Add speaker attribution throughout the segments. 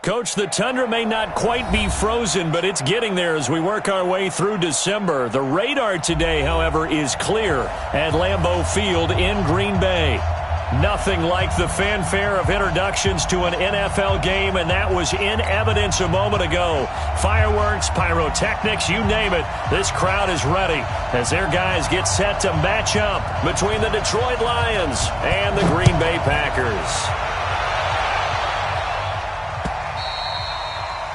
Speaker 1: Coach, the tundra may not quite be frozen, but it's getting there as we work our way through December. The radar today, however, is clear at Lambeau Field in Green Bay. Nothing like the fanfare of introductions to an NFL game, and that was in evidence a moment ago. Fireworks, pyrotechnics, you name it. This crowd is ready as their guys get set to match up between the Detroit Lions and the Green Bay Packers.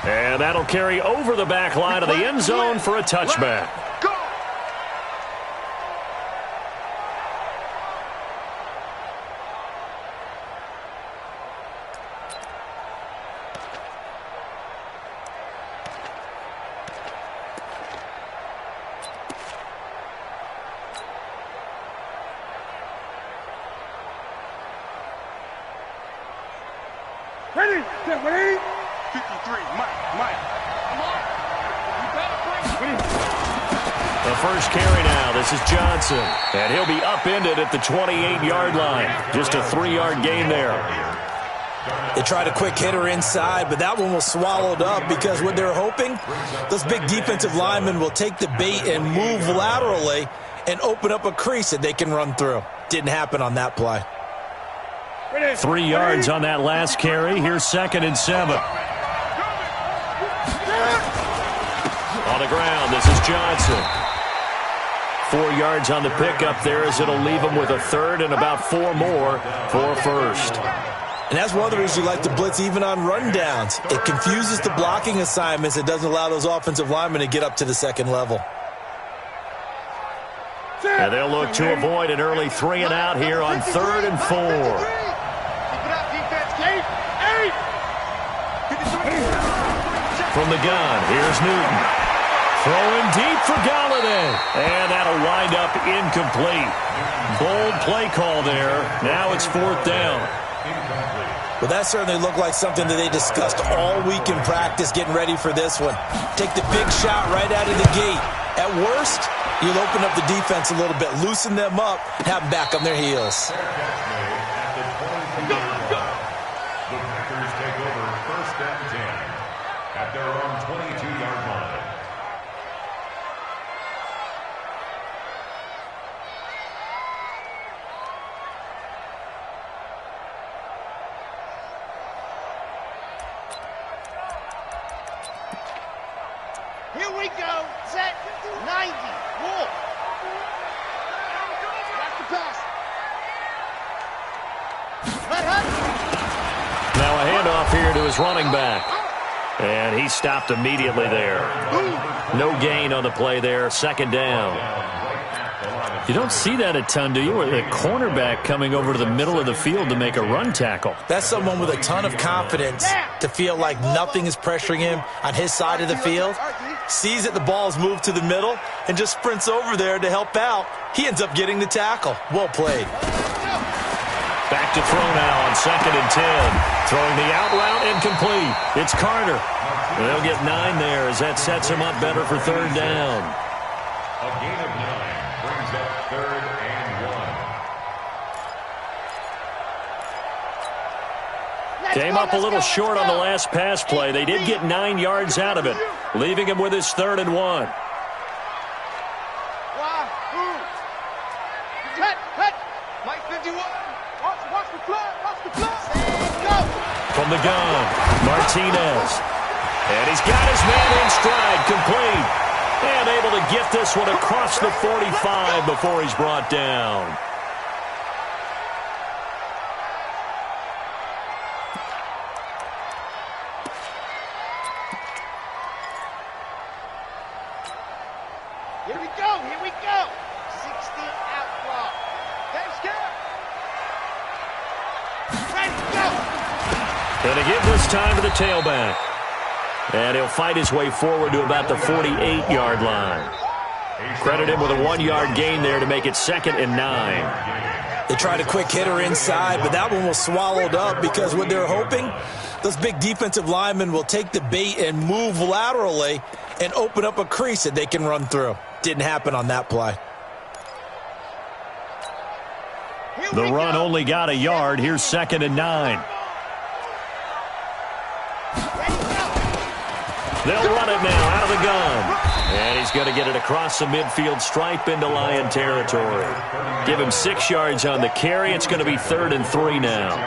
Speaker 1: And that'll carry over the back line of the end zone for a touchback.
Speaker 2: Ready, get ready. 53, Mike.
Speaker 1: The first carry now. This is Johnson. And he'll be upended at the 28-yard line. Just a 3-yard gain there.
Speaker 3: They tried a quick hitter inside, but that one was swallowed up because what they're hoping, those big defensive linemen will take the bait and move laterally and open up a crease that they can run through. Didn't happen on that play.
Speaker 1: 3 yards on that last carry. Here's 2nd and 7. On the ground, this is Johnson. 4 yards on the pickup there as it'll leave him with a third and about 4 more for first.
Speaker 3: And that's one of the reasons you like to blitz even on rundowns. It confuses the blocking assignments. It doesn't allow those offensive linemen to get up to the second level.
Speaker 1: And they'll look to avoid an early 3 and out here on 3rd and 4. From the gun, here's Newton. Throwing deep for Galladay. And that'll wind up incomplete. Bold play call there. Now it's 4th down.
Speaker 3: Well, that certainly looked like something that they discussed all week in practice getting ready for this one. Take the big shot right out of the gate. At worst, you'll open up the defense a little bit, loosen them up, have them back on their heels.
Speaker 4: Their own 22-yard line.
Speaker 2: Here we go. Set. 90. Wolf. Back to pass.
Speaker 1: Now a handoff here to his running back. And he stopped immediately there. No gain on the play there. 2nd down. You don't see that a ton, do you? With a cornerback coming over to the middle of the field to make a run tackle.
Speaker 3: That's someone with a ton of confidence to feel like nothing is pressuring him on his side of the field. Sees that the ball's moved to the middle and just sprints over there to help out. He ends up getting the tackle. Well played.
Speaker 1: Back to throw now on 2nd and 10. Throwing the out route incomplete. It's Carter. They'll get 9 there as that sets him up better for 3rd down.
Speaker 4: A gain of 9 brings up 3rd and 1.
Speaker 1: Came up a little short on the last pass play. They did get 9 yards out of it, leaving him with his 3rd and 1. From the gun, Martinez. And he's got his man in stride, complete. And able to get this one across the 45 before he's brought down.
Speaker 2: Here we go. 60 out block. Let's go. Ready, go.
Speaker 1: And to give this time to the tailback. And he'll fight his way forward to about the 48-yard line. Credit him with a 1-yard gain there to make it 2nd and 9.
Speaker 3: They tried a quick hitter inside, but that one was swallowed up because what they're hoping, those big defensive linemen will take the bait and move laterally and open up a crease that they can run through. Didn't happen on that play.
Speaker 1: The run only got a yard. Here's 2nd and 9. They'll run it now out of the gun. And he's going to get it across the midfield stripe into Lion territory. Give him 6 yards on the carry. It's going to be 3rd and 3 now.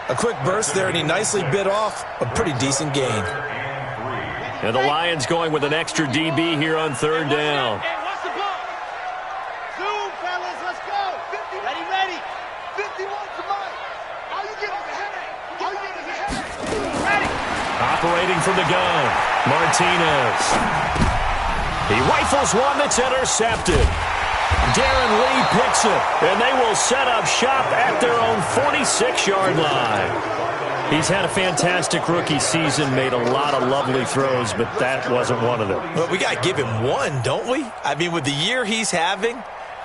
Speaker 3: A quick burst there, and he nicely bit off a pretty decent gain.
Speaker 1: And the Lions going with an extra DB here on 3rd down.
Speaker 2: Zoom, fellas, let's go. Ready, ready. 51 to Mike. All you get is a headache. All you get is a headache. Ready.
Speaker 1: Operating from the gun, Martinez. He rifles one that's intercepted. Darren Lee picks it, and they will set up shop at their own 46-yard line. He's had a fantastic rookie season, made a lot of lovely throws, but that wasn't one of them.
Speaker 3: But we got to give him one, don't we? I mean, with the year he's having,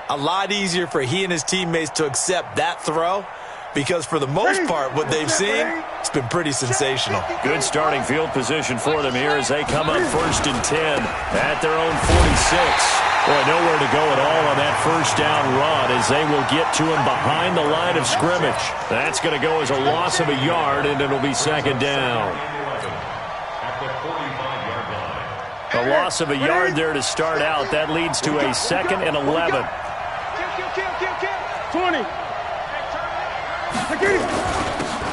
Speaker 3: a lot easier for he and his teammates to accept that throw, because for the most part, what they've seen, it's been pretty sensational.
Speaker 1: Good starting field position for them here as they come up 1st and 10 at their own 46. Boy, nowhere to go at all on that first down run as they will get to him behind the line of scrimmage. That's going to go as a loss of a yard, and it'll be 2nd down. A loss of a yard there to start out. That leads to a 2nd and 11.
Speaker 2: 20.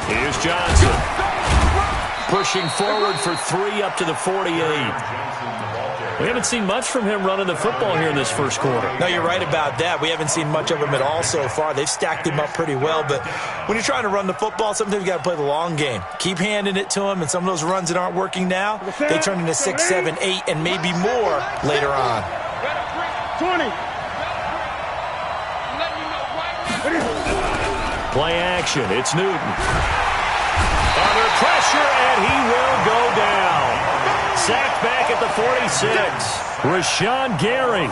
Speaker 1: Here's Johnson. Pushing forward for 3 up to the 48. We haven't seen much from him running the football here in this first quarter.
Speaker 3: No, you're right about that. We haven't seen much of him at all so far. They've stacked him up pretty well, but when you're trying to run the football, sometimes you got to play the long game. Keep handing it to him, and some of those runs that aren't working now, they turn into 6, 7, 8, and maybe more later on.
Speaker 2: 20.
Speaker 1: Play action. It's Newton. Under pressure, and he will go down. Sacked back at the 46. Rashawn Gary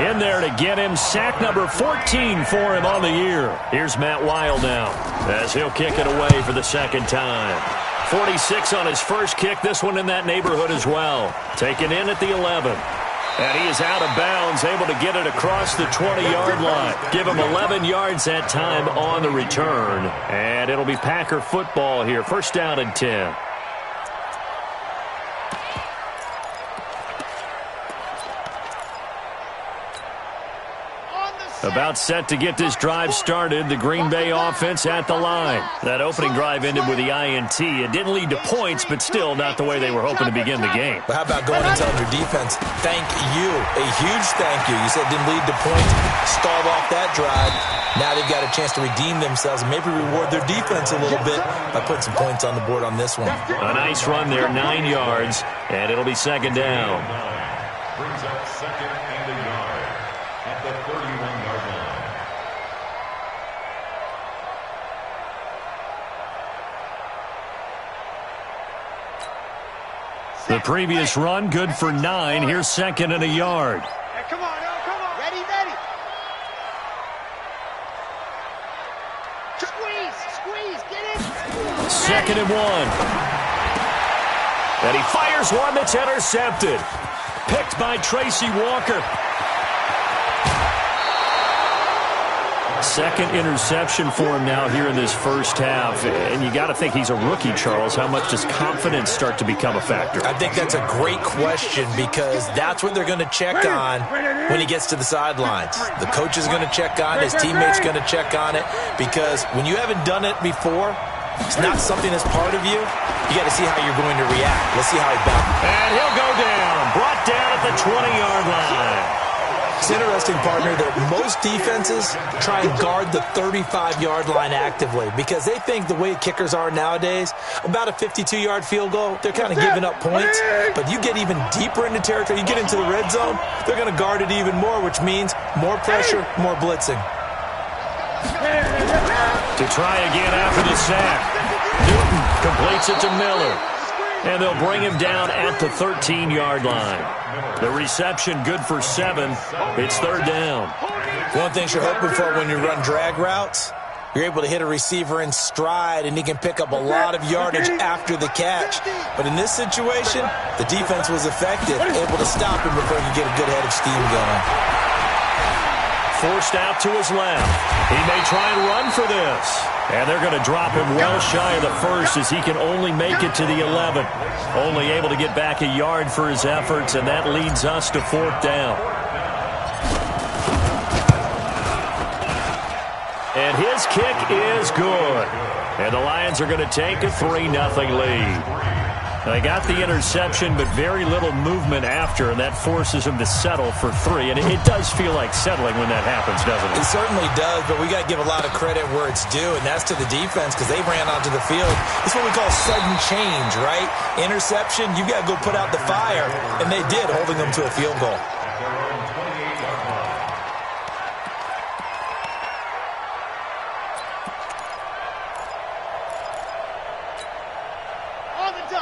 Speaker 1: in there to get him sack number 14 for him on the year. Here's Matt Weil now as he'll kick it away for the 2nd time. 46 on his first kick. This one in that neighborhood as well. Taken in at the 11. And he is out of bounds, able to get it across the 20-yard line. Give him 11 yards that time on the return. And it'll be Packer football here. 1st down and 10. About set to get this drive started. The Green Bay offense at the line. That opening drive ended with the INT. It didn't lead to points, but still not the way they were hoping to begin the game.
Speaker 3: But how about going and telling your defense, thank you, a huge thank you. You said it didn't lead to points, stalled off that drive. Now they've got a chance to redeem themselves and maybe reward their defense a little bit by putting some points on the board on this one.
Speaker 1: A nice run there, 9 yards, and it'll be 2nd down.
Speaker 4: Brings up 2nd and a yard at the 31-yard line.
Speaker 1: The previous run, good for 9. Here's 2nd and a yard.
Speaker 2: Hey, come on, come on. Ready, ready. Squeeze, get in.
Speaker 1: 2nd and 1. And he fires one that's intercepted. Picked by Tracy Walker. 2nd interception for him now here in this first half. And you got to think he's a rookie, Charles. How much does confidence start to become a factor?
Speaker 3: I think that's a great question because that's what they're going to check on when he gets to the sidelines. The coach is going to check on it. His teammates going to check on it because when you haven't done it before, it's not something that's part of you. You got to see how you're going to react. Let's see how he bounces.
Speaker 1: And he'll go down. Brought down at the 20-yard line.
Speaker 3: It's interesting, partner, that most defenses try and guard the 35-yard line actively because they think the way kickers are nowadays, about a 52-yard field goal, they're kind of giving up points. But you get even deeper into territory, you get into the red zone, they're going to guard it even more, which means more pressure, more blitzing.
Speaker 1: To try again after the sack. Newton completes it to Miller. And they'll bring him down at the 13-yard line. The reception good for 7. It's 3rd down.
Speaker 3: One thing you're hoping for when you run drag routes, you're able to hit a receiver in stride, and he can pick up a lot of yardage after the catch. But in this situation, the defense was effective, able to stop him before he could get a good head of steam going.
Speaker 1: Forced out to his left. He may try and run for this. And they're going to drop him well shy of the first as he can only make it to the 11. Only able to get back a yard for his efforts, and that leads us to 4th down. And his kick is good. And the Lions are going to take a 3-0 lead. They got the interception, but very little movement after, and that forces him to settle for 3. And it does feel like settling when that happens, doesn't it?
Speaker 3: It certainly does, but we got to give a lot of credit where it's due, and that's to the defense because they ran onto the field. It's what we call sudden change, right? Interception, you got to go put out the fire, and they did, holding them to a field goal.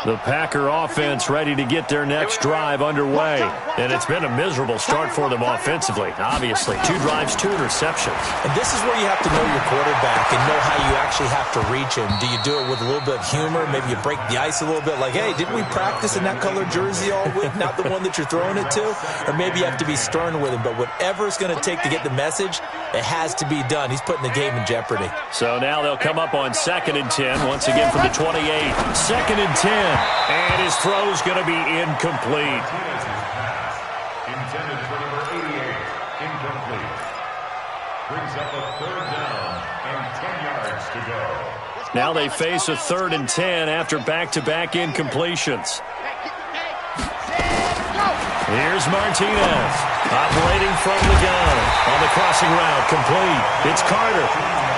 Speaker 1: The Packer offense ready to get their next drive underway. And it's been a miserable start for them offensively, obviously. 2 drives, 2 interceptions.
Speaker 3: And this is where you have to know your quarterback and know how you actually have to reach him. Do you do it with a little bit of humor? Maybe you break the ice a little bit like, hey, didn't we practice in that colored jersey all week? Not the one that you're throwing it to? Or maybe you have to be stern with him. But whatever it's going to take to get the message, it has to be done. He's putting the game in jeopardy.
Speaker 1: So now they'll come up on 2nd and 10, once again from the 28. 2nd and 10. And his throw's going to be incomplete.
Speaker 4: Intended for number 88, incomplete. Brings up a 3rd down and 10 yards to go.
Speaker 1: Now they face a 3rd and 10 after back-to-back incompletions. Here's Martinez, operating from the gun. On the crossing route, complete. It's Carter.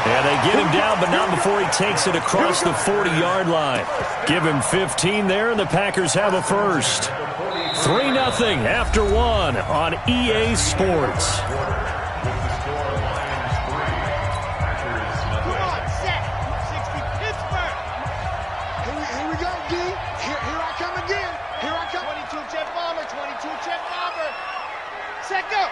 Speaker 1: And they get him down, but not before he takes it across the 40-yard line. Give him 15 there, and the Packers have a first. 3-0 after 1 on EA Sports.
Speaker 2: Here we go, D. Here I come again. Here I come. 22 jet bomber, 22 jet bomber. Set go.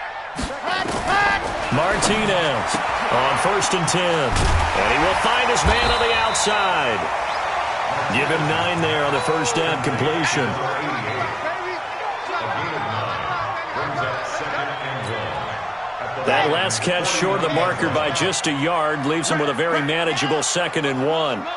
Speaker 1: Martinez on 1st and 10. And he will find his man on the outside. Give him 9 there on the first down completion. That last catch short of the marker by just a yard leaves him with a very manageable 2nd and 1.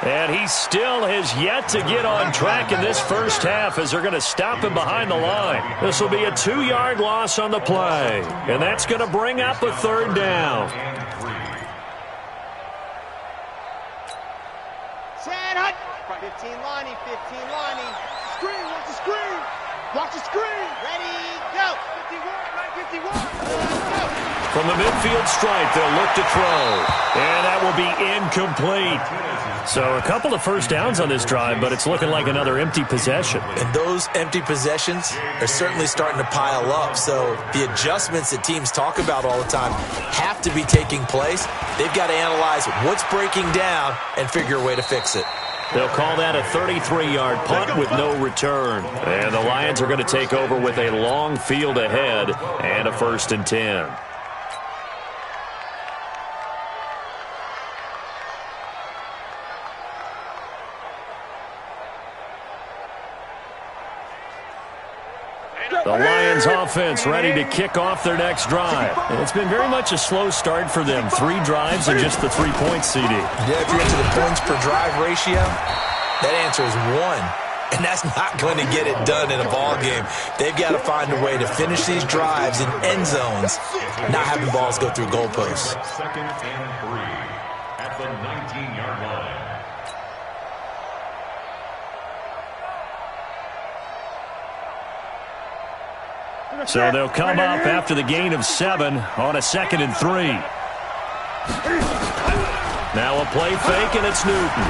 Speaker 1: And he still has yet to get on track in this first half as they're going to stop him behind the line. This will be a 2-yard loss on the play. And that's going to bring up a 3rd down.
Speaker 2: Set hut. 15 Lonnie, 15 Lonnie. Screen, watch the screen. Watch the screen. Ready, go. 51, right 51. Go.
Speaker 1: From the midfield stripe, they'll look to throw. And that will be incomplete. So a couple of first downs on this drive, but it's looking like another empty possession.
Speaker 3: And those empty possessions are certainly starting to pile up. So the adjustments that teams talk about all the time have to be taking place. They've got to analyze what's breaking down and figure a way to fix it.
Speaker 1: They'll call that a 33-yard punt with no return. And the Lions are going to take over with a long field ahead and a 1st and 10. The Lions offense ready to kick off their next drive. It's been very much a slow start for them. 3 drives and just the 3 points, CD.
Speaker 3: Yeah, if you're into the points per drive ratio, that answer is 1. And that's not going to get it done in a ball game. They've got to find a way to finish these drives in end zones, not having balls go through goalposts.
Speaker 4: 2nd and 3 at the 19-yard line.
Speaker 1: So they'll come up after the gain of 7 on a 2nd and 3. Now a play fake, and it's Newton.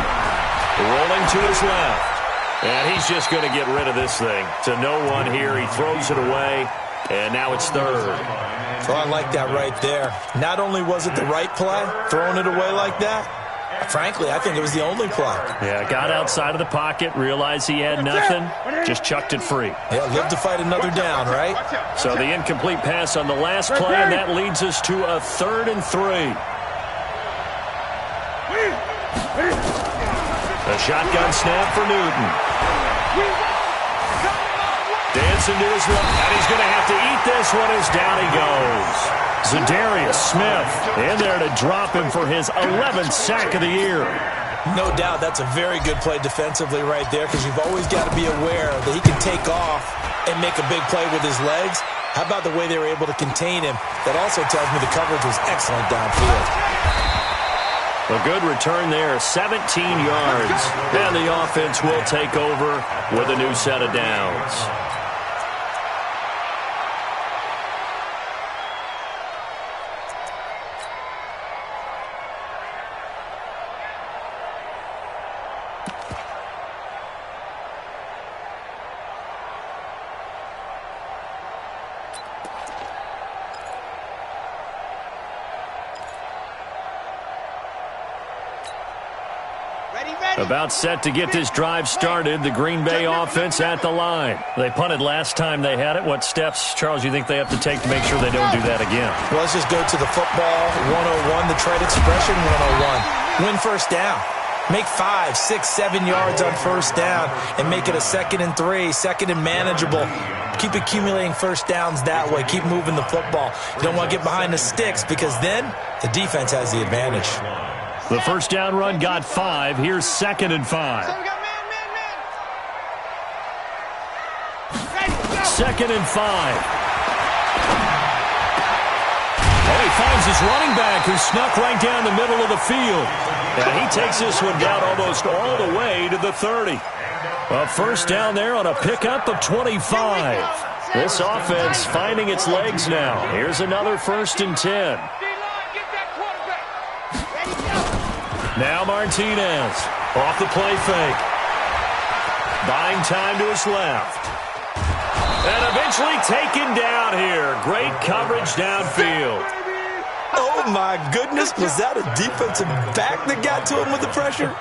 Speaker 1: Rolling to his left. And he's just going to get rid of this thing. To no one here. He throws it away, and now it's 3rd.
Speaker 3: So I like that right there. Not only was it the right play, throwing it away like that, frankly, I think it was the only play.
Speaker 1: Yeah, got outside of the pocket, realized he had nothing, just chucked it free.
Speaker 3: Yeah, live to fight another down, right?
Speaker 1: So the incomplete pass on the last play, and that leads us to a 3rd and 3. A shotgun snap for Newton. Dancing to his left, and he's going to have to eat this one as down he goes. Zadarius Smith in there to drop him for his 11th sack of the year.
Speaker 3: No doubt that's a very good play defensively right there, because you've always got to be aware that he can take off and make a big play with his legs. How about the way they were able to contain him? That also tells me the coverage was excellent downfield.
Speaker 1: A good return there, 17 yards. And the offense will take over with a new set of downs. About set to get this drive started. The Green Bay offense at the line. They punted last time they had it. What steps, Charles, you think they have to take to make sure they don't do that again?
Speaker 3: Well, let's just go to the football 101, the trade expression 101. Win first down. Make 5, 6, 7 yards on first down and make it a 2nd and 3, 2nd and manageable. Keep accumulating first downs that way. Keep moving the football. You don't want to get behind the sticks, because then the defense has the advantage.
Speaker 1: The first down run got 5. Here's 2nd and 5. 2nd and 5. Oh, he finds his running back, who snuck right down the middle of the field. And he takes this one down almost all the way to the 30. A first down there on a pickup of 25. This offense finding its legs now. Here's another 1st and 10. Now Martinez off the play fake. Buying time to his left. And eventually taken down here. Great coverage downfield.
Speaker 3: Oh, my goodness. Was that a defensive back that got to him with the pressure?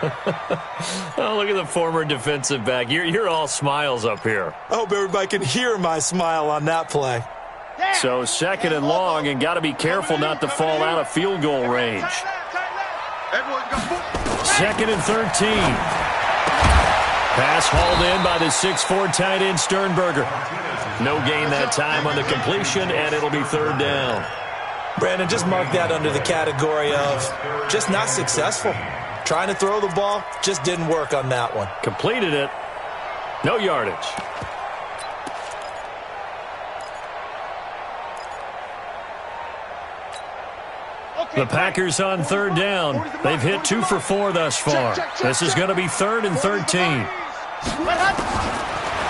Speaker 1: Oh, look at the former defensive back. You're all smiles up here.
Speaker 3: I hope everybody can hear my smile on that play.
Speaker 1: So 2nd and long, and got to be careful not to fall out of field goal range. 2nd and 13. Pass hauled in by the 6'4" tight end Sternberger. No gain that time on the completion, and it'll be 3rd down.
Speaker 3: Brandon, just mark that under the category of just not successful. Trying to throw the ball, just didn't work on that one.
Speaker 1: Completed it. No yardage. The Packers on 3rd down. They've hit 2 for 4 thus far. This is going to be 3rd and 13.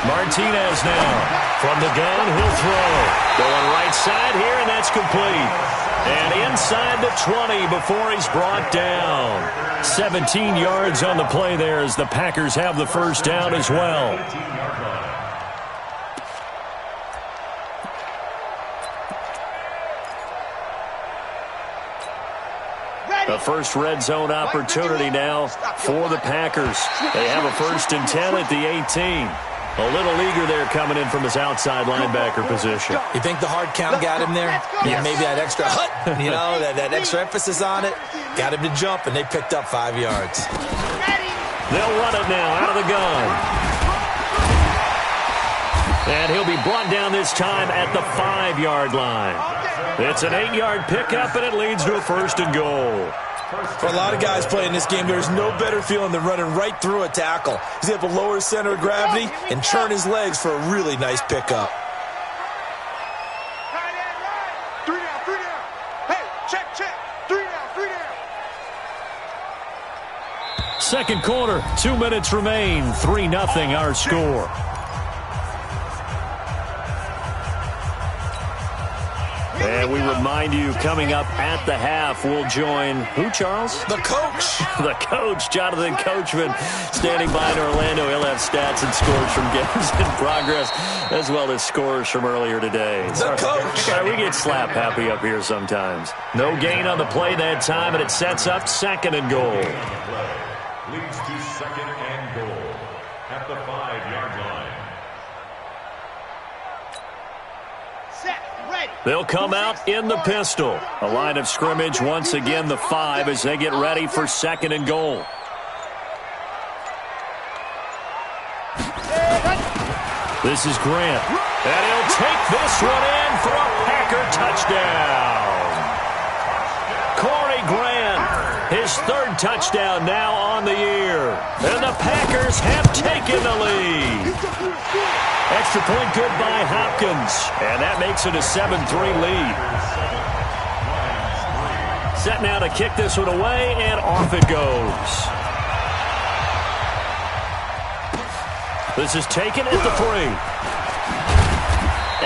Speaker 1: Martinez now. From the gun, he'll throw. Going right side here, and that's complete. And inside the 20 before he's brought down. 17 yards on the play there as the Packers have the first down as well. The first red zone opportunity now for the Packers. They have a 1st and 10 at the 18. A little eager there coming in from his outside linebacker position.
Speaker 3: You think the hard count got him there? Yeah, maybe that extra hut, that extra emphasis on it. Got him to jump, and they picked up 5 yards.
Speaker 1: They'll run it now out of the gun. And he'll be brought down this time at the 5-yard line. It's an 8-yard pickup, and it leads to a 1st and goal.
Speaker 3: For a lot of guys playing this game, there's no better feeling than running right through a tackle. He's able to lower his center of gravity and turn his legs for a really nice pickup.
Speaker 2: 3 down, 3 down. Hey, check. 3 down, 3 down.
Speaker 1: Second quarter, 2 minutes remain. 3-0 our score. And we remind you, coming up at the half, we'll join who, Charles?
Speaker 3: The coach.
Speaker 1: The coach, Jonathan Coachman, standing by in Orlando. He'll have stats and scores from games in progress, as well as scores from earlier today.
Speaker 3: The coach.
Speaker 1: We get slap happy up here sometimes. No gain on the play that time, and it sets up 2nd and goal.
Speaker 4: Leads to 2nd and goal at the 5-yard line.
Speaker 1: They'll come out in the pistol. A line of scrimmage once again, the 5, as they get ready for 2nd and goal. This is Grant. And he'll take this one in for a Packer touchdown. Corey Grant, his third touchdown now on the year. And the Packers have taken the lead. Extra point good by Hopkins. And that makes it a 7-3 lead. Set now to kick this one away, and off it goes. This is taken at the 3.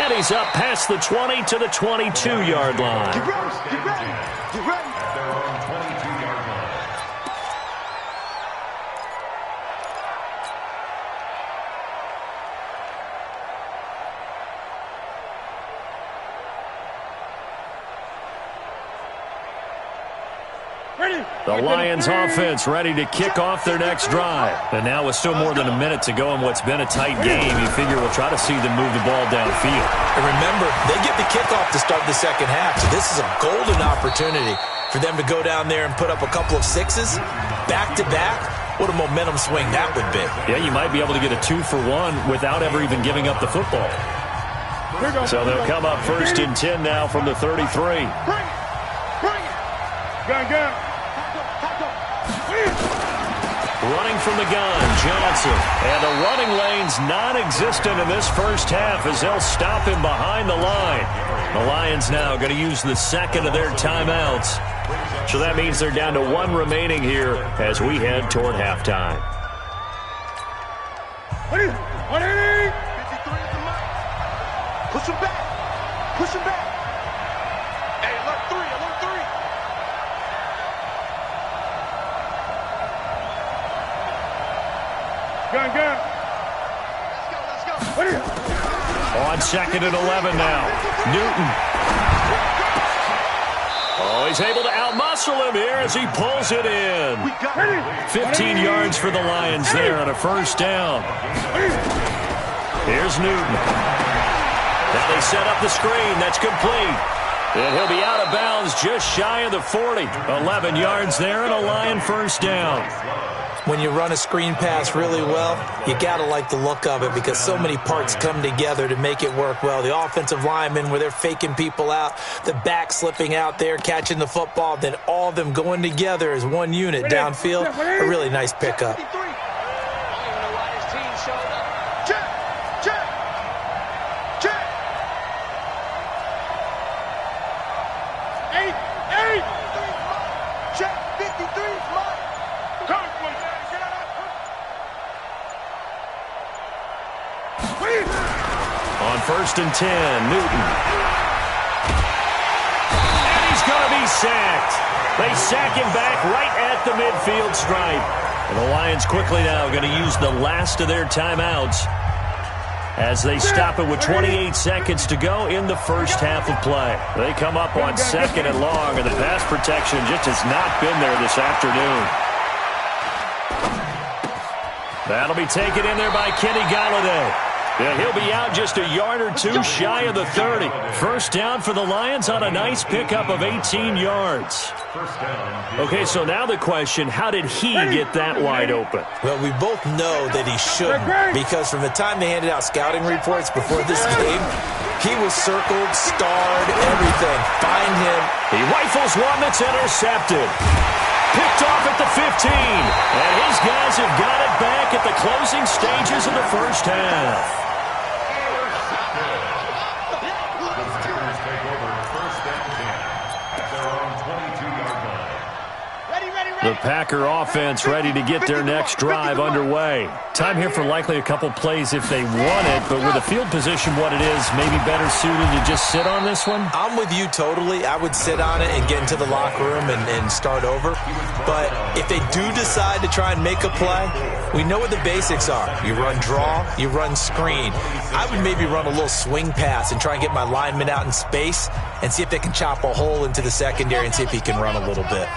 Speaker 1: And he's up past the 20 to the 22-yard line.
Speaker 2: Get ready, get ready, get ready.
Speaker 4: At their own 22-yard line.
Speaker 1: The Lions offense ready to kick off their next drive. And now with still more than a minute to go in what's been a tight game, you figure we'll try to see them move the ball downfield.
Speaker 3: And remember, they get the kickoff to start the second half, so this is a golden opportunity for them to go down there and put up a couple of sixes back-to-back. What a momentum swing that would be.
Speaker 1: Yeah, you might be able to get a 2-for-1 without ever even giving up the football. So they'll come up 1st and 10 now from the 33.
Speaker 2: Bring it, bring it. Gun.
Speaker 1: Running from the gun, Johnson. And the running lane's non-existent in this first half as they'll stop him behind the line. The Lions now going to use the second of their timeouts. So that means they're down to 1 remaining here as we head toward halftime.
Speaker 2: 180. 53 is the mark. Push him back. Push him back. Hey, alert 3, alert 3. Gun. Let's go.
Speaker 1: On 2nd and 11 now. Newton. Oh, he's able to outmuscle him here as he pulls it in. 15 yards for the Lions there on a first down. Here's Newton. Now they set up the screen. That's complete. And he'll be out of bounds just shy of the 40. 11 yards there and a Lion first down.
Speaker 3: When you run a screen pass really well, you got to like the look of it because so many parts come together to make it work well. The offensive linemen, where they're faking people out, the back slipping out there, catching the football, then all of them going together as one unit downfield. A really nice pickup.
Speaker 1: On 1st and 10, Newton. And he's going to be sacked. They sack him back right at the midfield stripe. And the Lions quickly now going to use the last of their timeouts as they stop it with 28 seconds to go in the first half of play. They come up on 2nd and long, and the pass protection just has not been there this afternoon. That'll be taken in there by Kenny Golladay. Yeah, he'll be out just a yard or 2 shy of the 30. First down for the Lions on a nice pickup of 18 yards. Okay, so now the question, how did he get that wide open?
Speaker 3: Well, we both know that he shouldn't, because from the time they handed out scouting reports before this game, he was circled, starred, everything. Find him.
Speaker 1: He rifles one that's intercepted. Picked off at the 15. And his guys have got it back at the closing stages of the first half. The Packer offense ready to get their next drive underway. Time here for likely a couple plays if they want it, but with the field position what it is, maybe better suited to just sit on this one?
Speaker 3: I'm with you totally. I would sit on it and get into the locker room and start over. But if they do decide to try and make a play, we know what the basics are. You run draw, you run screen. I would maybe run a little swing pass and try and get my lineman out in space and see if they can chop a hole into the secondary and see if he can run a little bit.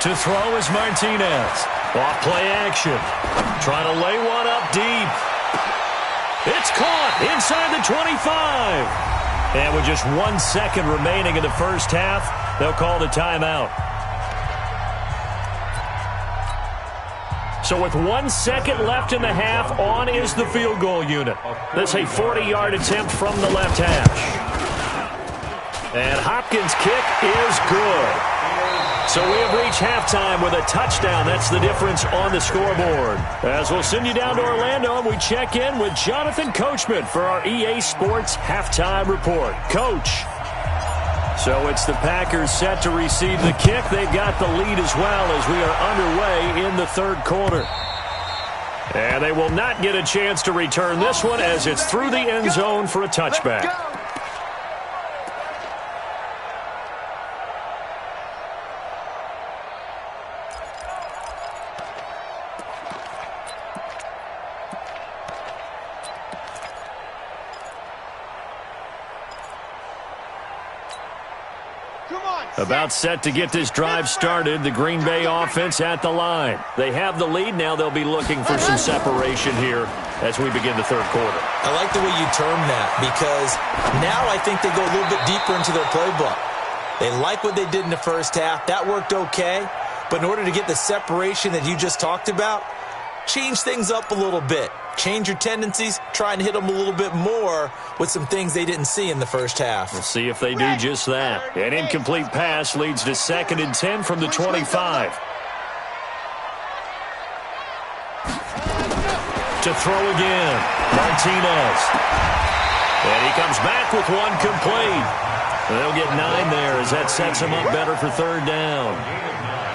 Speaker 1: To throw is Martinez. Off play action. Trying to lay one up deep. It's caught inside the 25. And with just 1 second remaining in the first half, they'll call the timeout. So with 1 second left in the half, on is the field goal unit. This a 40-yard attempt from the left hash. And Hopkins' kick is good. So we have reached halftime with a touchdown. That's the difference on the scoreboard. As we'll send you down to Orlando, and we check in with Jonathan Coachman for our EA Sports Halftime Report. Coach. So it's the Packers set to receive the kick. They've got the lead as well as we are underway in the third quarter. And they will not get a chance to return this one as it's through the end zone for a touchback. About set to get this drive started. The Green Bay offense at the line. They have the lead. Now they'll be looking for some separation here as we begin the third quarter.
Speaker 3: I like the way you term that because now I think they go a little bit deeper into their playbook. They like what they did in the first half. That worked okay. But in order to get the separation that you just talked about, change things up a little bit. Change your tendencies, try and hit them a little bit more with some things they didn't see in the first half.
Speaker 1: We'll see if they do just that. An incomplete pass leads to 2nd and 10 from the 25. To throw again, Martinez. And he comes back with one complete. They'll get 9 there as that sets him up better for third down.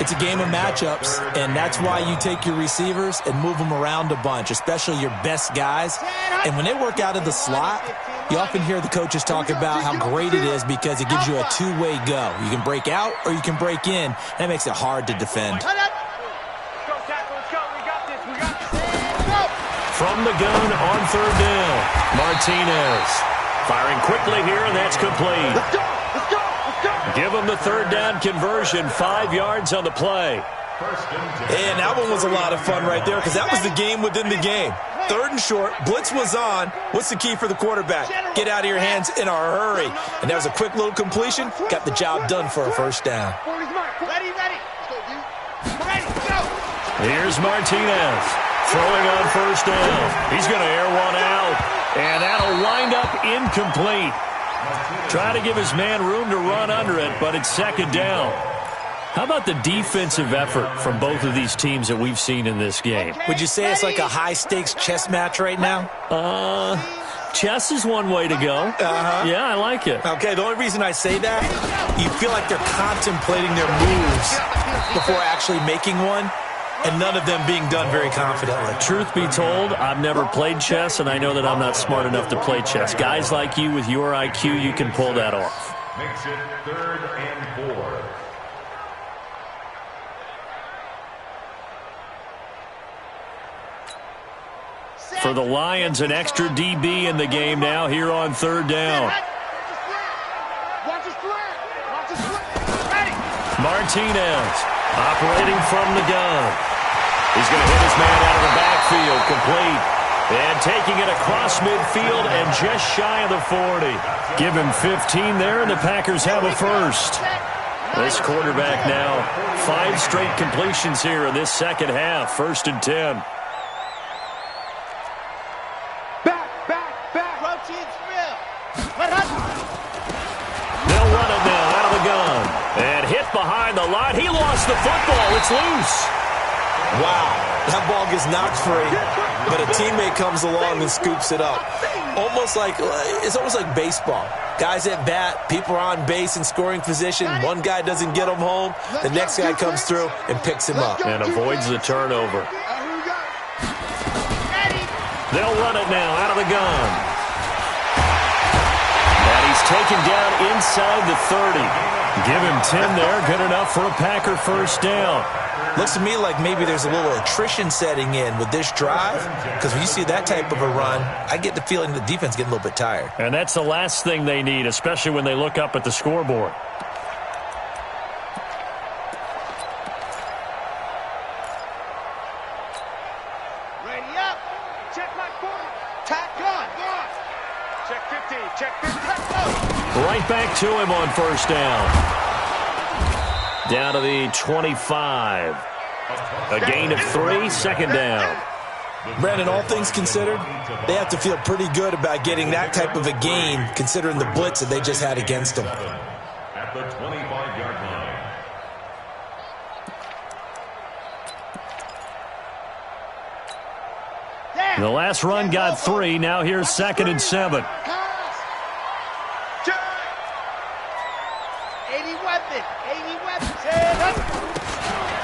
Speaker 3: It's a game of matchups, and that's why you take your receivers and move them around a bunch, especially your best guys. And when they work out of the slot, you often hear the coaches talk about how great it is because it gives you a two-way go. You can break out or you can break in. That makes it hard to defend.
Speaker 1: From the gun on third down, Martinez. Firing quickly here, and that's complete. Give them the third down conversion, 5 yards on the play.
Speaker 3: And that one was a lot of fun right there because that was the game within the game. 3rd and short, blitz was on. What's the key for the quarterback? Get out of your hands in a hurry. And that was a quick little completion. Got the job done for a first down.
Speaker 1: Here's Martinez throwing on first down. He's going to air one out, and that'll wind up incomplete. Try to give his man room to run under it, but it's 2nd down. How about the defensive effort from both of these teams that we've seen in this game?
Speaker 3: Would you say it's like a high-stakes chess match right now?
Speaker 1: Chess is one way to go. Yeah, I like it.
Speaker 3: Okay, the only reason I say that, you feel like they're contemplating their moves before actually making one, and none of them being done very confidently.
Speaker 1: Truth be told, I've never played chess, and I know that I'm not smart enough to play chess. Guys like you with your IQ, you can pull that off.
Speaker 4: Makes it 3rd and 4.
Speaker 1: For the Lions, an extra DB in the game now here on third down. Martinez operating from the gun. He's going to hit his man out of the backfield, complete. And taking it across midfield and just shy of the 40. Give him 15 there, and the Packers have a first. This quarterback now, 5 straight completions here in this second half, 1st and 10. They'll run it now out of the gun. And hit behind the line. He lost the football. It's loose.
Speaker 3: Wow, that ball gets knocked free, but a teammate comes along and scoops it up. It's almost like baseball. Guys at bat, people are on base in scoring position. One guy doesn't get him home. The next guy comes through and picks him up.
Speaker 1: And avoids the turnover. They'll run it now out of the gun. And he's taken down inside the 30. Give him 10 there. Good enough for a Packer first down.
Speaker 3: Looks to me like maybe there's a little attrition setting in with this drive, because when you see that type of a run, I get the feeling the defense getting a little bit tired.
Speaker 1: And that's the last thing they need, especially when they look up at the scoreboard.
Speaker 2: Ready up. Check my 40. Tack on. Check 50. Check 50. Let's go.
Speaker 1: Right back to him on first down. Down to the 25. A gain of 3, second down.
Speaker 3: Brandon, all things considered, they have to feel pretty good about getting that type of a gain considering the blitz that they just had against them.
Speaker 4: At the 25-yard line.
Speaker 1: The last run got 3. Now here's 2nd and 7.
Speaker 2: 80 weapons. 80 weapons.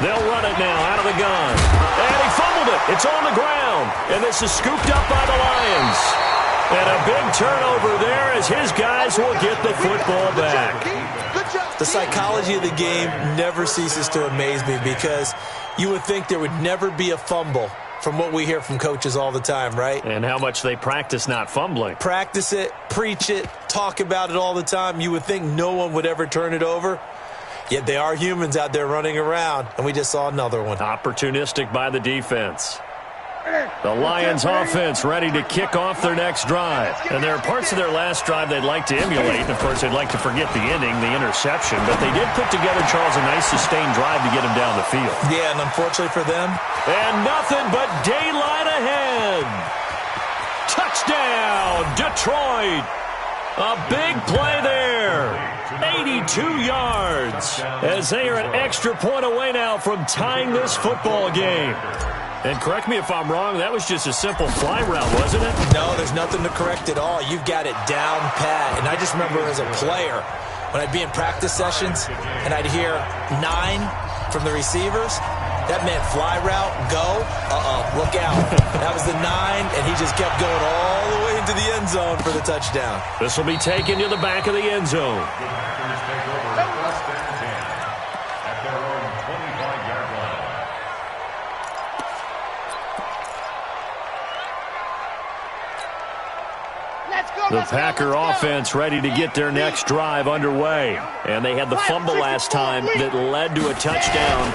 Speaker 1: They'll run it now out of the gun. And he fumbled it. It's on the ground. And this is scooped up by the Lions. And a big turnover there as his guys will get the football back.
Speaker 3: The psychology of the game never ceases to amaze me because you would think there would never be a fumble from what we hear from coaches all the time, right?
Speaker 1: And how much they practice not fumbling.
Speaker 3: Practice it, preach it, talk about it all the time. You would think no one would ever turn it over. Yet they are humans out there running around, and we just saw another one.
Speaker 1: Opportunistic by the defense. The Lions offense ready to kick off their next drive. And there are parts of their last drive they'd like to emulate. And, of course, they'd like to forget the ending, the interception. But they did put together, Charles, a nice sustained drive to get him down the field.
Speaker 3: Yeah, and unfortunately for them.
Speaker 1: And nothing but daylight ahead. Touchdown, Detroit. A big play there. 82 yards. As they are an extra point away now from tying this football game. And correct me if I'm wrong, that was just a simple fly route, wasn't it?
Speaker 3: No, there's nothing to correct at all. You've got it down pat. And I just remember as a player, when I'd be in practice sessions and I'd hear 9 from the receivers, that meant fly route, go, look out. That was the 9, and he just kept going all the way into the end zone for the touchdown.
Speaker 1: This will be taken to the back of the end zone.
Speaker 4: The Packers take over 1st and 10 at their own 25-yard line.
Speaker 1: The Packer offense ready to get their next drive underway. And they had the fumble last time that led to a touchdown.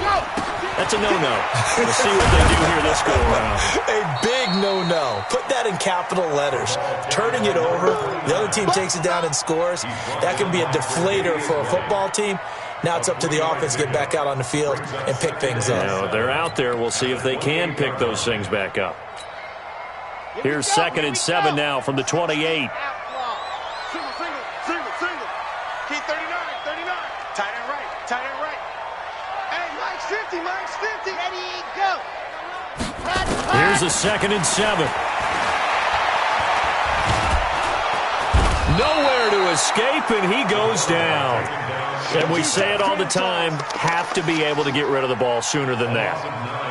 Speaker 1: That's a no-no. We'll see what they do here this go-around.
Speaker 3: A big no-no. Put that in capital letters. Turning it over, the other team takes it down and scores. That can be a deflator for a football team. Now it's up to the offense to get back out on the field and pick things up.
Speaker 1: Now, they're out there. We'll see if they can pick those things back up. Here's 2nd and 7 now from the 28.
Speaker 2: Single. Key 39. Tight end right. Hey, Mike's 50. Ready, go.
Speaker 1: Here's a 2nd and 7. Nowhere to escape, and he goes down. And we say it all the time, have to be able to get rid of the ball sooner than that.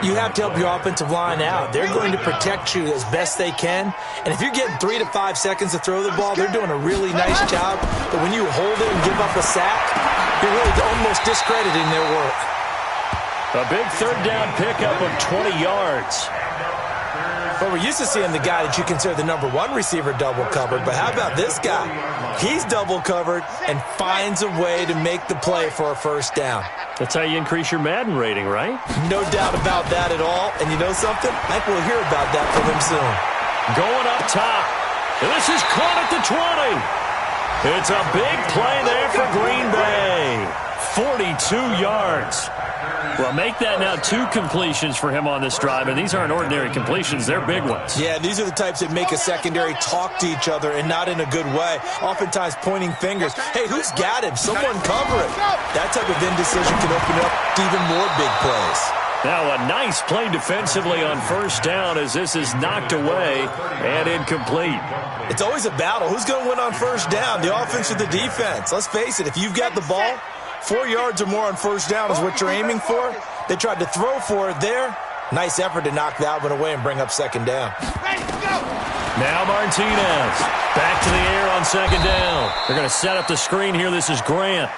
Speaker 3: You have to help your offensive line out. They're going to protect you as best they can. And if you're getting 3 to 5 seconds to throw the ball, they're doing a really nice job. But when you hold it and give up a sack, you're really almost discrediting their work.
Speaker 1: A big 3rd down pickup of 20 yards.
Speaker 3: But we're used to seeing the guy that you consider the number 1 receiver double covered. But how about this guy? He's double covered and finds a way to make the play for a 1st down.
Speaker 1: That's how you increase your Madden rating, right?
Speaker 3: No doubt about that at all. And you know something? I think we'll hear about that from him soon.
Speaker 1: Going up top. And this is caught at the 20. It's a big play there for Green Bay. 42 yards. Well, make that now 2 completions for him on this drive, and these aren't ordinary completions. They're big ones.
Speaker 3: Yeah, these are the types that make a secondary talk to each other and not in a good way. Oftentimes pointing fingers. Hey, who's got him? Someone cover it. That type of indecision can open up to even more big plays.
Speaker 1: Now a nice play defensively on 1st down as this is knocked away and incomplete.
Speaker 3: It's always a battle. Who's going to win on 1st down, the offense or the defense? Let's face it, if you've got the ball, 4 yards or more on 1st down is what you're aiming for. They tried to throw for it there. Nice effort to knock that one away and bring up 2nd down.
Speaker 1: Now Martinez back to the air on 2nd down. They're going to set up the screen here. This is Grant.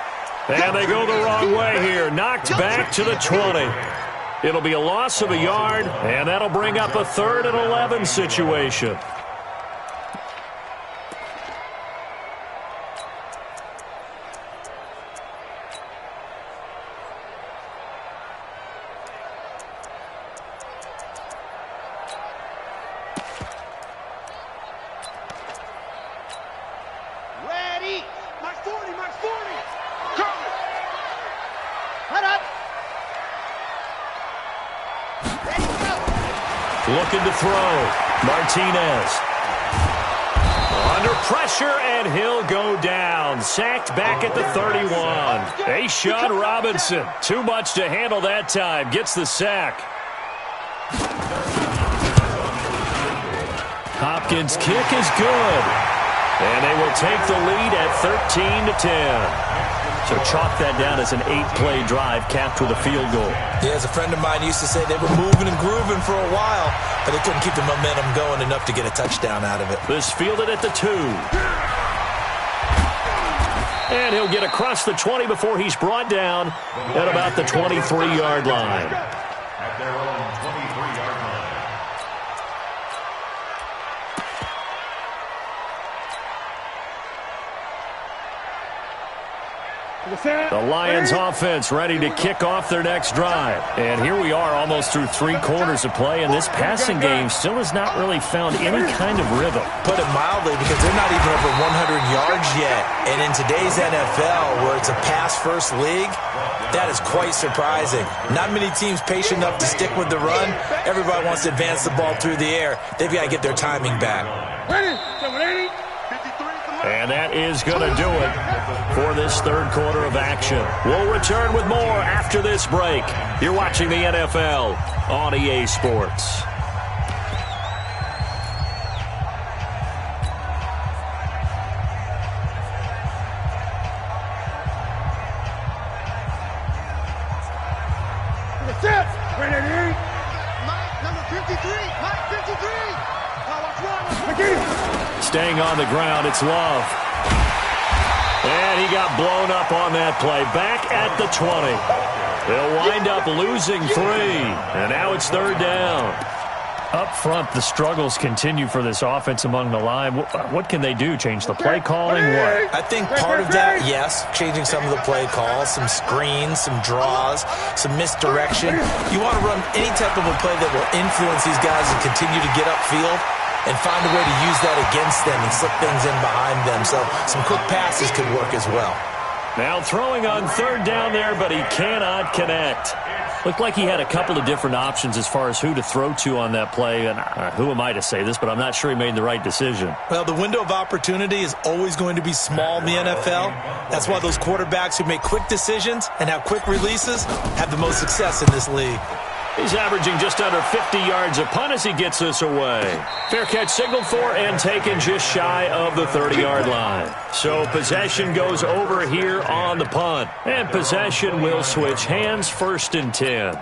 Speaker 1: And they go the wrong way here. Knocked back to the 20. It'll be a loss of a yard, and that'll bring up a 3rd and 11 situation. Looking to throw. Martinez. Under pressure, and he'll go down. Sacked back at the 31. Ashawn Robinson. Too much to handle that time. Gets the sack. Hopkins' kick is good. And they will take the lead at 13-10. So chalk that down as an 8-play drive capped with a field goal.
Speaker 3: Yeah, as a friend of mine used to say, they were moving and grooving for a while, but they couldn't keep the momentum going enough to get a touchdown out of it.
Speaker 1: This fielded at the 2. And he'll get across the 20 before he's brought down at about the 23-yard line.
Speaker 4: At their own 23-yard line.
Speaker 1: The Lions offense ready to kick off their next drive. And here we are almost through 3 quarters of play, and this passing game still has not really found any kind of rhythm.
Speaker 3: Put it mildly, because they're not even over 100 yards yet. And in today's NFL, where it's a pass-first league, that is quite surprising. Not many teams patient enough to stick with the run. Everybody wants to advance the ball through the air. They've got to get their timing back.
Speaker 1: And that is going to do it for this third quarter of action. We'll return with more after this break. You're watching the NFL on EA Sports. Staying on the ground, it's Love. And he got blown up on that play. Back at the 20. They'll wind up losing 3. And now it's third down. Up front, the struggles continue for this offense among the line. What can they do? Change the play calling? What?
Speaker 3: I think part of that, yes, changing some of the play calls, some screens, some draws, some misdirection. You want to run any type of a play that will influence these guys and continue to get upfield and find a way to use that against them and slip things in behind them. So some quick passes could work as well.
Speaker 1: Now throwing on third down there, but he cannot connect. Looked like he had a couple of different options as far as who to throw to on that play. And who am I to say this, but I'm not sure he made the right decision.
Speaker 3: Well, the window of opportunity is always going to be small in the NFL. That's why those quarterbacks who make quick decisions and have quick releases have the most success in this league.
Speaker 1: He's averaging just under 50 yards a punt as he gets this away. Fair catch signaled for and taken just shy of the 30-yard line. So possession goes over here on the punt. And possession will switch hands, 1st and 10.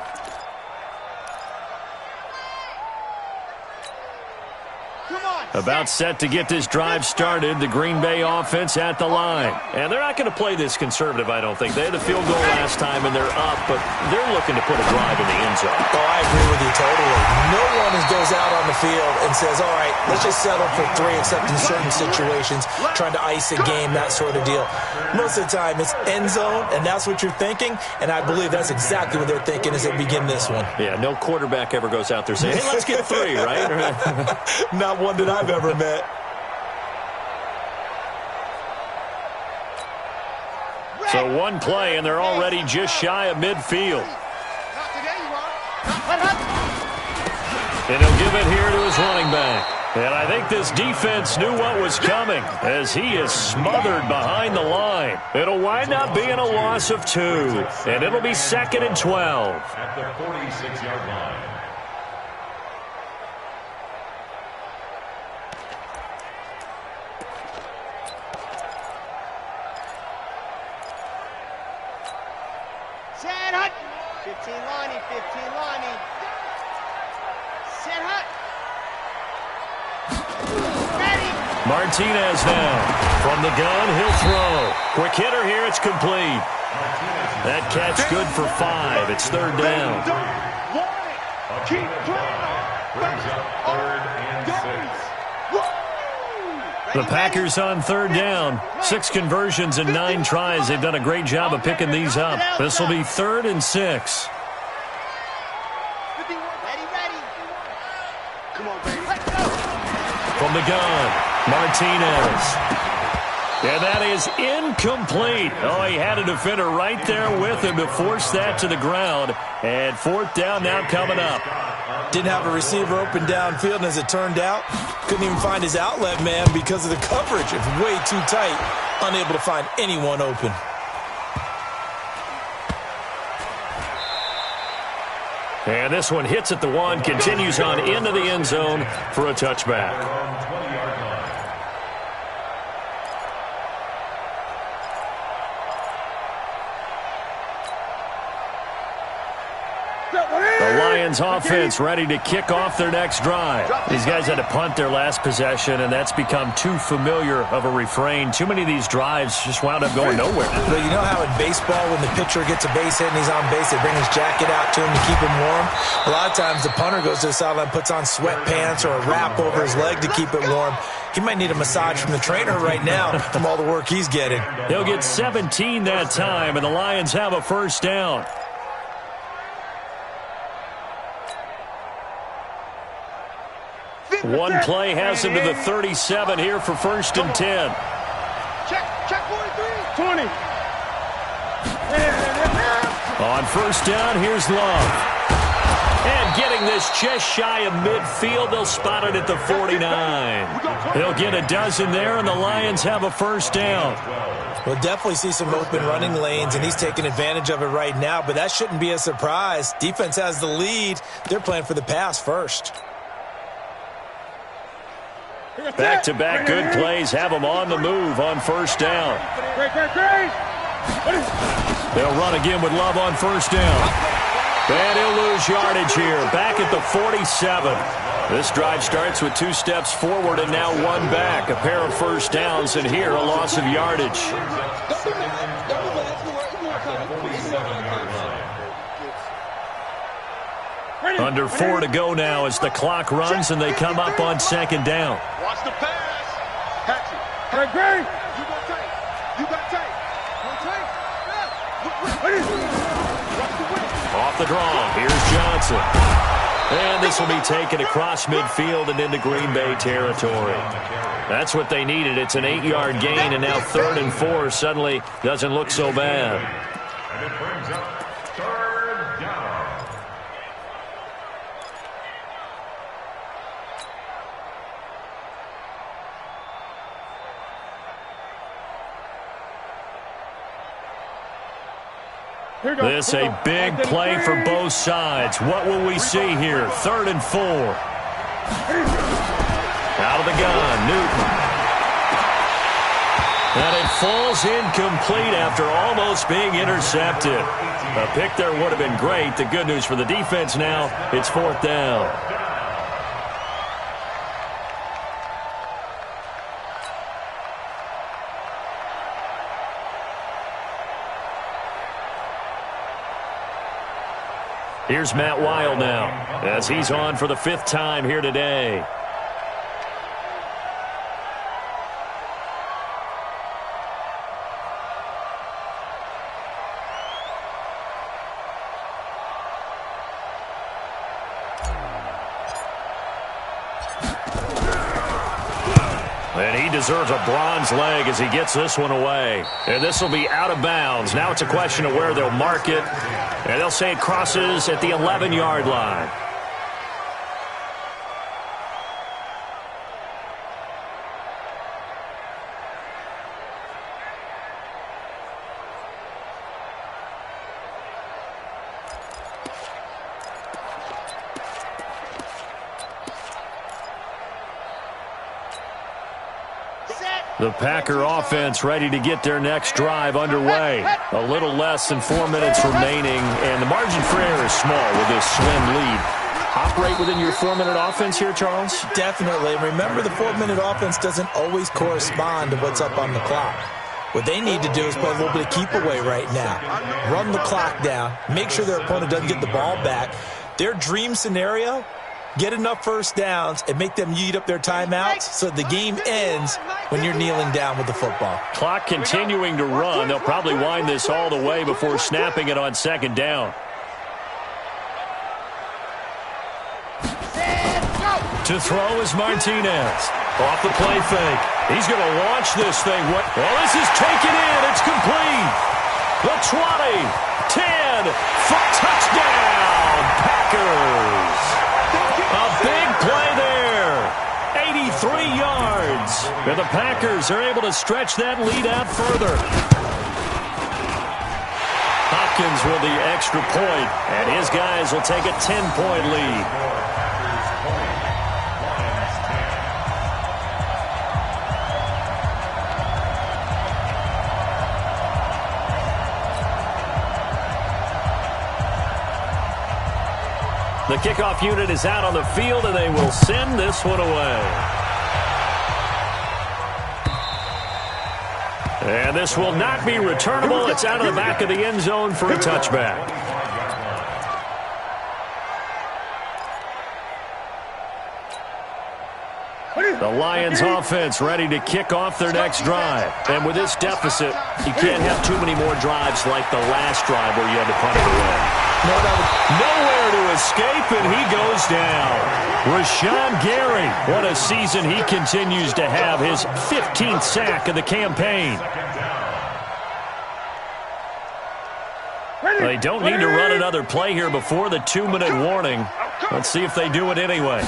Speaker 1: About set to get this drive started, the Green Bay offense at the line. And they're not going to play this conservative, I don't think. They had a field goal last time, and they're up, but they're looking to put a drive in the end zone.
Speaker 3: Oh, I agree with you totally. No one goes out on the field and says, all right, let's just settle for 3, except in certain situations, trying to ice a game, that sort of deal. Most of the time, it's end zone, and that's what you're thinking, and I believe that's exactly what they're thinking as they begin this one.
Speaker 1: Yeah, no quarterback ever goes out there saying, hey, let's get 3, right?
Speaker 3: Not one that I've ever met.
Speaker 1: So one play, and they're already just shy of midfield. And he'll give it here to his running back. And I think this defense knew what was coming as he is smothered behind the line. It'll wind up being a loss of 2, and it'll be 2nd and 12.
Speaker 4: At the 46-yard line.
Speaker 2: Set hut. 15 lining, 15 lining. Set hut. Ready.
Speaker 1: Martinez now. From the gun, he'll throw. Quick hitter here, it's complete. That catch good for 5. It's third down.
Speaker 2: Keep playing.
Speaker 4: Brings up 3rd and 6.
Speaker 1: The Packers on third down. 6 conversions and 9 tries. They've done a great job of picking these up. This will be 3rd and 6.
Speaker 2: Ready. Come on, baby. Let's go.
Speaker 1: From the gun, Martinez. And that is incomplete. Oh, he had a defender right there with him to force that to the ground. And fourth down now coming up.
Speaker 3: Didn't have a receiver open downfield, and as it turned out, couldn't even find his outlet man because of the coverage. It's way too tight, unable to find anyone open.
Speaker 1: And this one hits at the 1, continues on into the end zone for a touchback. The Lions offense ready to kick off their next drive. These guys had to punt their last possession, and that's become too familiar of a refrain. Too many of these drives just wound up going nowhere.
Speaker 3: But you know how in baseball, when the pitcher gets a base hit and he's on base, they bring his jacket out to him to keep him warm? A lot of times the punter goes to the sideline, puts on sweatpants or a wrap over his leg to keep it warm. He might need a massage from the trainer right now from all the work he's getting.
Speaker 1: He'll get 17 that time, and the Lions have a first down. One play has him to the 37 here for 1st and 10.
Speaker 2: Check 43. 20.
Speaker 1: On 1st down, here's Love. And getting this just shy of midfield, they'll spot it at the 49. They'll get a dozen there, and the Lions have a first down.
Speaker 3: We'll definitely see some open running lanes, and he's taking advantage of it right now, but that shouldn't be a surprise. Defense has the lead. They're playing for the pass first.
Speaker 1: Back-to-back good plays have them on the move on 1st down. They'll run again with Love on 1st down. And he'll lose yardage here, back at the 47. This drive starts with 2 steps forward and now 1 back. A pair of first downs, and here a loss of yardage. Under 4 to go now as the clock runs and they come up on 2nd down.
Speaker 2: Watch the pass. Catch it. Hey, Greg. You got tight. You got tight.
Speaker 1: Off the draw, here's Johnson. And this will be taken across midfield and into Green Bay territory. That's what they needed. It's an 8-yard gain, and now 3rd and 4 suddenly doesn't look so bad.
Speaker 4: And it brings up 3rd down.
Speaker 1: This a big play for both sides. What will we see here? 3rd and 4. Out of the gun, Newton. And it falls incomplete after almost being intercepted. A pick there would have been great. The good news for the defense now, it's 4th down. Here's Matt Weil now, as he's on for the 5th time here today. And he deserves a bronze leg as he gets this one away. And this will be out of bounds. Now it's a question of where they'll mark it. And they'll say it crosses at the 11-yard line. The Packer offense ready to get their next drive underway. A little less than 4 minutes remaining, and the margin for error is small with this slim lead. Operate within your 4-minute offense here, Charles?
Speaker 3: Definitely. Remember, the 4-minute offense doesn't always correspond to what's up on the clock. What they need to do is play a little bit of keep away right now. Run the clock down. Make sure their opponent doesn't get the ball back. Their dream scenario, get enough first downs and make them eat up their timeouts so the game ends when you're kneeling down with the football.
Speaker 1: Clock continuing to run. They'll probably wind this all the way before snapping it on 2nd down. To throw is Martinez. Off the play fake. He's going to launch this thing. Well, this is taken in. It's complete. The 20, 10, for touchdown, Packers. A big play there. 83 yards. And the Packers are able to stretch that lead out further. Hopkins with the extra point, and his guys will take a 10-point lead. The kickoff unit is out on the field, and they will send this one away. And this will not be returnable. It's out of the back of the end zone for a touchback. The Lions offense ready to kick off their next drive. And with this deficit, you can't have too many more drives like the last drive where you had to punt it away. Nowhere to escape, and he goes down. Rashawn Gary, what a season he continues to have. His 15th sack of the campaign. They don't need to run another play here before the 2-minute warning. Let's see if they do it anyway.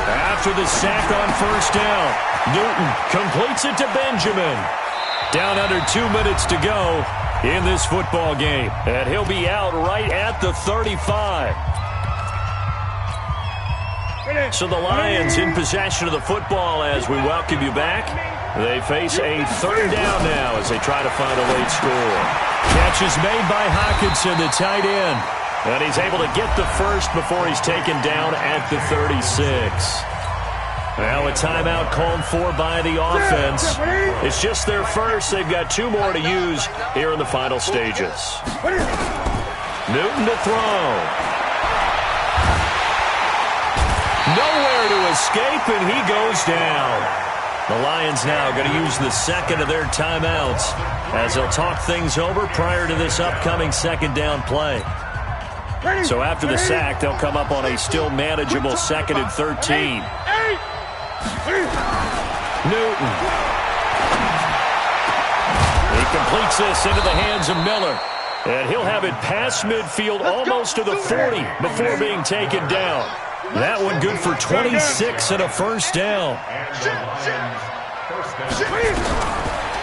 Speaker 1: After the sack on first down, Newton completes it to Benjamin. Down under 2 minutes to go in this football game. And he'll be out right at the 35. So the Lions in possession of the football as we welcome you back. They face a third down now as they try to find a late score. Catch is made by Hockenson, the tight end. And he's able to get the first before he's taken down at the 36. Now a timeout called for by the offense. It's just their first. They've got 2 more to use here in the final stages. Newton to throw. Nowhere to escape, and he goes down. The Lions now going to use the second of their timeouts as they'll talk things over prior to this upcoming second down play. So after the sack, they'll come up on a still manageable 2nd and 13. Newton. He completes this into the hands of Miller. And he'll have it past midfield almost to the 40 before being taken down. That one good for 26 and a first down.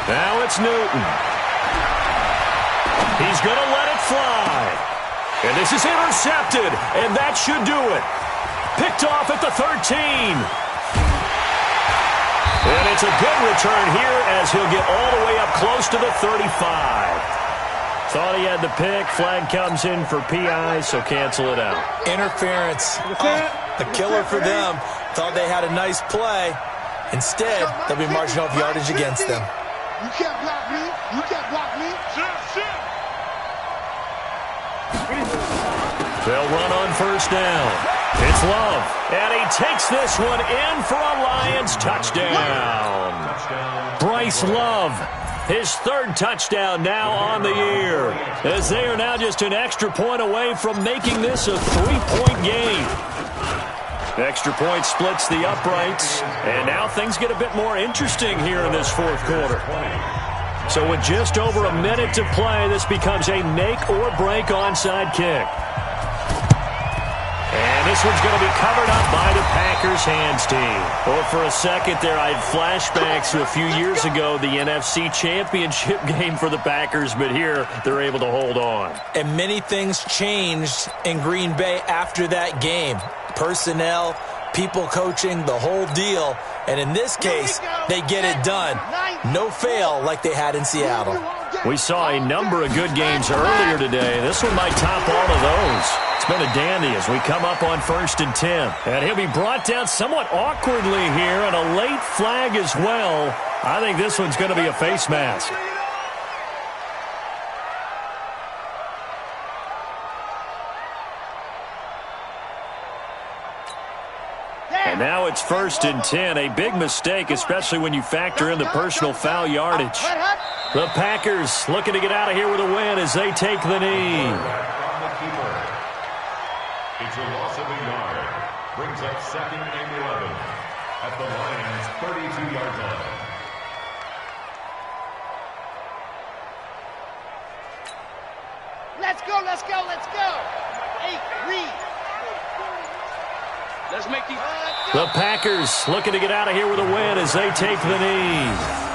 Speaker 1: Now it's Newton. He's going to let it fly. And this is intercepted, and that should do it. Picked off at the 13. And it's a good return here as he'll get all the way up close to the 35. Thought he had the pick. Flag comes in for PI, so cancel it out.
Speaker 3: Interference. A killer for them. Thought they had a nice play. Instead, they'll be marching off yardage against them.
Speaker 2: You can't block me. You can't block me.
Speaker 1: They'll run on first down. It's Love. And he takes this one in for a Lions touchdown. Bryce Love, his 3rd touchdown now on the year, as they are now just an extra point away from making this a 3-point game. Extra point splits the uprights, and now things get a bit more interesting here in this 4th quarter. So with just over a minute to play, this becomes a make-or-break onside kick. And this one's going to be covered up by the Packers hands team. Well, for a second there, I had flashbacks to a few years ago, the NFC Championship game for the Packers, but here they're able to hold on.
Speaker 3: And many things changed in Green Bay after that game. Personnel, people coaching, the whole deal. And in this case, they get it done. No fail like they had in Seattle.
Speaker 1: We saw a number of good games earlier today. This one might top all of those. It's been a dandy as we come up on 1st and 10. And he'll be brought down somewhat awkwardly here, and a late flag as well. I think this one's going to be a face mask. And now it's 1st and 10. A big mistake, especially when you factor in the personal foul yardage. The Packers looking to get out of here with a win as they take the knee.
Speaker 4: It's a loss of a yard. Brings up 2nd and 11. at the Lions' 32-yard line.
Speaker 2: Let's go, let's go, let's go. 8, read. Let's make these.
Speaker 1: The Packers looking to get out of here with a win as they take the knee.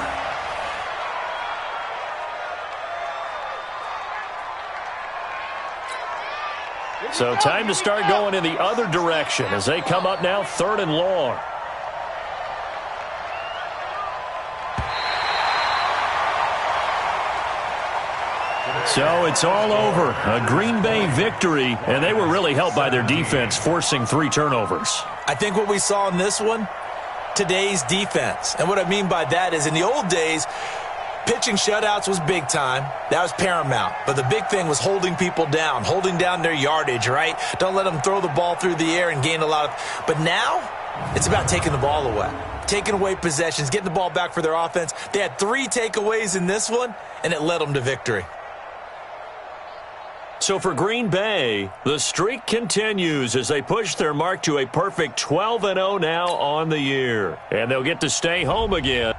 Speaker 1: So time to start going in the other direction as they come up now 3rd and long. So it's all over. A Green Bay victory, and they were really helped by their defense forcing 3 turnovers.
Speaker 3: I think what we saw in this one, today's defense. And what I mean by that is in the old days, pitching shutouts was big time. That was paramount. But the big thing was holding people down, holding down their yardage, right? Don't let them throw the ball through the air and gain a lot of. But now, it's about taking the ball away, taking away possessions, getting the ball back for their offense. They had 3 takeaways in this one, and it led them to victory.
Speaker 1: So for Green Bay, the streak continues as they push their mark to a perfect 12-0 now on the year. And they'll get to stay home again.